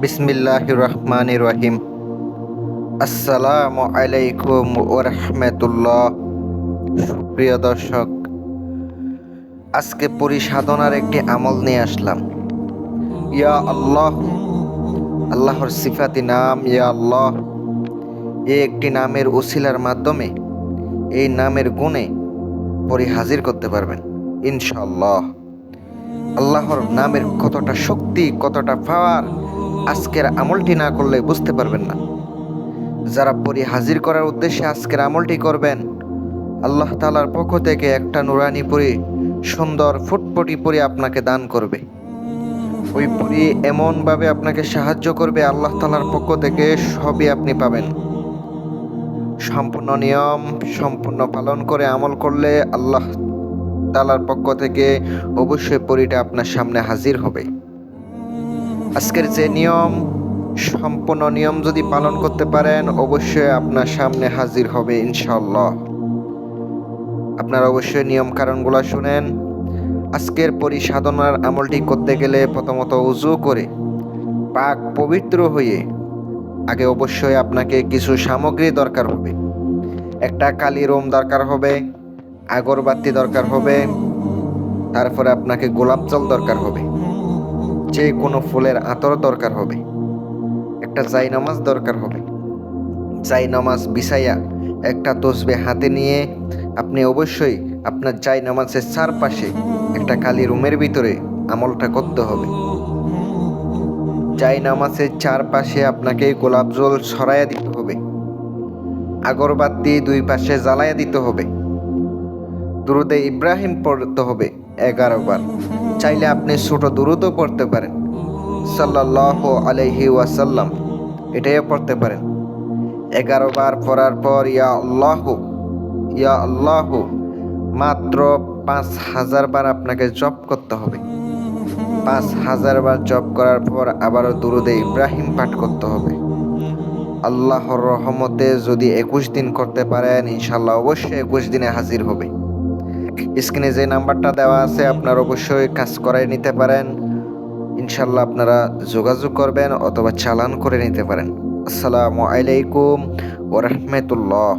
বিসমিল্লাহির রহমানির রহিম। আসসালামু আলাইকুম ওয়া রাহমাতুল্লাহ। প্রিয় দর্শক, আজকে পরিসাধনার একটি আমল নিয়ে আসলাম। ইয়া আল্লাহ, আল্লাহর সিফাতি নাম ইয়া আল্লাহ। এই একটি নামের উসিলার মাধ্যমে এই নামের গুণে হাজির করতে পারবেন ইনশাআল্লাহ। আল্লাহর নামের কতটা শক্তি, কতটা পাওয়ার, আজকের আমলটি না করলে বুঝতে পারবেন না। যারা হাজির করার উদ্দেশ্যে আজকের আমলটি করবেন, আল্লাহ তাআলার পক্ষ থেকে একটা নুরানি পরি, সুন্দর ফুটফুটি পরি আপনাকে দান করবে। ওই পরি এমনভাবে আপনাকে সাহায্য করবে, আল্লাহ তাআলার পক্ষ থেকে সবই আপনি পাবেন। সম্পূর্ণ নিয়ম সম্পূর্ণ পালন করে আমল করলে আল্লাহ তাআলার পক্ষ থেকে অবশ্যই পরিটা আপনার সামনে হাজির হবে। আজকের যে নিয়ম, সম্পূর্ণ নিয়ম যদি পালন করতে পারেন, অবশ্যই আপনার সামনে হাজির হবে ইনশাআল্লাহ। আপনারা অবশ্যই নিয়ম কারণগুলো শুনেন। আজকের পরিসাধনার আমলটি করতে গেলে প্রথমত উযু করে পাক পবিত্র হয়ে আগে অবশ্যই আপনাকে কিছু সামগ্রী দরকার হবে। একটা কালি রোম দরকার হবে, আগরবাতি দরকার হবে, তারপরে আপনাকে গোলাপ জল দরকার হবে, যে কোনো ফুলের আতর দরকার হবে, একটা জায়নামাজ দরকার হবে। জায়নামাজ বিছাইয়া একটা তসবিহ হাতে নিয়ে আপনি অবশ্যই আপনার জায়নামাজের চারপাশে একটা কালি রুমের ভিতরে আমলটা করতে হবে। জায়নামাজের চারপাশে আপনাকে গোলাপ জল ছড়াইয়া দিতে হবে, আগরবাতি দুই পাশে জ্বালাইয়া দিতে হবে, দুরুদে ইব্রাহিম পড়তে হবে 11 বার। চাইলে আপনি ছোট দুরুদও পড়তে পারেন, সাল্লাল্লাহু আলাইহি ওয়াসাল্লাম, এটাইও পড়তে পারেন। 11 বার পড়ার পর ইয়া আল্লাহু ইয়া আল্লাহু মাত্র 5000 বার আপনাকে জপ করতে হবে। 5000 বার জপ করার পর আবারও দুরুদে ইব্রাহিম পাঠ করতে হবে। আল্লাহর রহমতে যদি 21 দিন করতে পারেন, ইনশাআল্লাহ অবশ্যই 21 দিনে হাজির হবে। স্ক্রিনে যে নাম্বারটা দেওয়া আছে, আপনারা অবশ্যই কাজ করাই নিতে পারেন। ইনশাআল্লাহ আপনারা যোগাযোগ করবেন অথবা চালান করে নিতে পারেন। আসসালামু আলাইকুম ওয়া রাহমাতুল্লাহ।